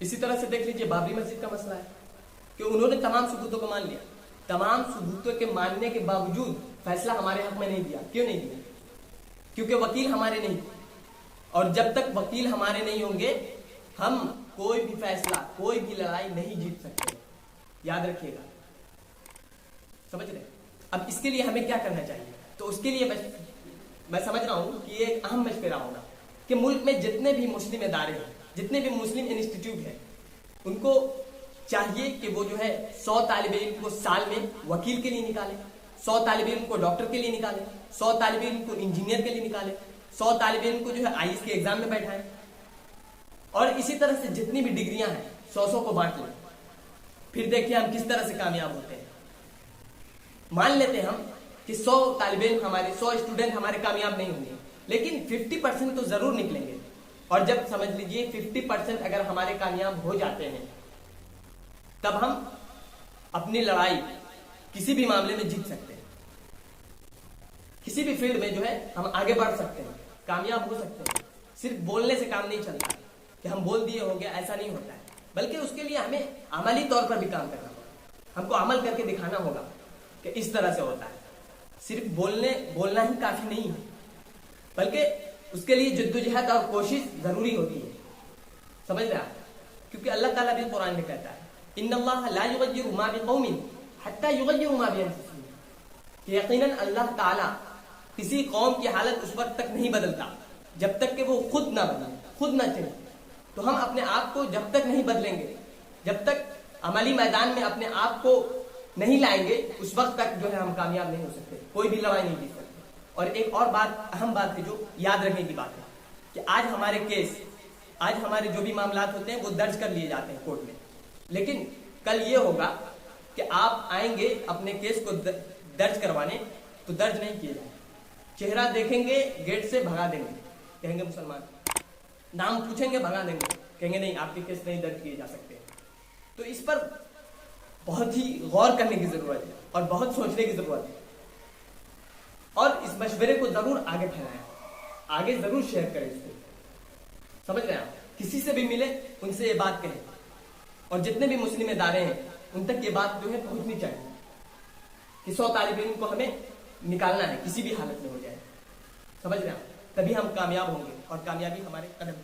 اسی طرح سے دیکھ لیجیے بابری مسجد کا مسئلہ ہے کہ انہوں نے تمام ثبوتوں کو مان لیا، تمام ثبوتوں کے ماننے کے باوجود فیصلہ ہمارے حق میں نہیں دیا۔ کیوں نہیں دیا؟ کیونکہ وکیل ہمارے نہیں، اور جب تک وکیل ہمارے نہیں ہوں گے ہم کوئی بھی فیصلہ، کوئی بھی لڑائی نہیں جیت سکتے، یاد رکھیے گا، سمجھ رہے؟ اب اس کے لیے ہمیں کیا کرنا چاہیے؟ تو اس کے لیے میں سمجھ رہا ہوں کہ یہ ایک اہم مشورہ ہوگا کہ ملک میں جتنے بھی مسلم ادارے ہیں، جتنے بھی مسلم انسٹیٹیوٹ ہیں، ان کو چاہیے کہ وہ جو ہے 100 طالب علم کو سال میں وکیل کے لیے نکالے، 100 طالب علم کو ڈاکٹر کے لیے نکالے، 100 طالب علم کو انجینئر کے لیے نکالے، 100 طالب علم کو جو ہے آئیس کے ایگزام میں بیٹھائیں، اور اسی طرح سے جتنی بھی ڈگریاں ہیں 100 کو بانٹ لیں۔ پھر دیکھیں ہم کس طرح سے کامیاب ہوتے ہیں۔ مان لیتے ہیں ہم کہ 100 طالب علم ہمارے، 100 اسٹوڈنٹ ہمارے کامیاب نہیں ہوں گے، لیکن 50% تو ضرور نکلیں گے، اور جب سمجھ لیجئے 50% اگر ہمارے کامیاب ہو جاتے ہیں تب ہم اپنی لڑائی کسی بھی معاملے میں جیت سکتے ہیں، کسی بھی فیلڈ میں جو ہے ہم آگے بڑھ سکتے ہیں، کامیاب ہو سکتے ہیں۔ صرف بولنے سے کام نہیں چلتا کہ ہم بول دیے ہو گیا، ایسا نہیں ہوتا ہے، بلکہ اس کے لیے ہمیں عملی طور پر بھی کام کرنا ہوگا، ہم کو عمل کر کے دکھانا ہوگا کہ اس طرح سے ہوتا ہے۔ صرف بولنا ہی کافی نہیں ہے، بلکہ اس کے لیے جدوجہد اور کوشش ضروری ہوتی ہے، سمجھ رہے آپ؟ کیونکہ اللہ تعالیٰ بھی قرآن میں کہتا ہے ان اللہ لا یغیر ما بقوم حتی یغیروا ما بانفسہم، کہ یقیناً اللہ تعالیٰ کسی قوم کی حالت اس وقت تک نہیں بدلتا جب تک کہ وہ خود نہ بدلے، خود نہ چلے۔ تو ہم اپنے آپ کو جب تک نہیں بدلیں گے، جب تک عملی میدان میں اپنے آپ کو نہیں لائیں گے، اس وقت تک جو ہے ہم کامیاب نہیں ہو سکتے، کوئی بھی لڑائی نہیں جیت سکتے۔ اور ایک اور بات، اہم بات ہے جو یاد رکھنے کی بات ہے کہ آج ہمارے کیس، آج ہمارے جو بھی معاملات ہوتے ہیں وہ درج کر لیے جاتے ہیں کورٹ میں، لیکن کل یہ ہوگا کہ آپ آئیں گے اپنے کیس کو درج کروانے تو درج نہیں کیے جائیں، چہرہ دیکھیں گے گیٹ سے بھگا دیں گے، کہیں گے مسلمان، نام پوچھیں گے بھگا دیں گے، کہیں گے نہیں آپ کے کیس نہیں درج کیے جا سکتے۔ تو اس پر بہت ہی غور کرنے کی ضرورت ہے اور بہت سوچنے کی ضرورت ہے، اور اس مشورے کو ضرور آگے پھیلائیں، آگے ضرور شیئر کریں اس کو، سمجھ رہے ہیں آپ؟ کسی سے بھی ملے ان سے یہ بات کہیں، اور جتنے بھی مسلم ادارے ہیں ان تک یہ بات جو ہے پہنچنی چاہیے کہ 100 طالب علم کو ہمیں نکالنا ہے، کسی بھی حالت میں ہو جائے، سمجھ رہے ہیں آپ؟ تبھی ہم کامیاب ہوں گے اور کامیابی ہمارے قدم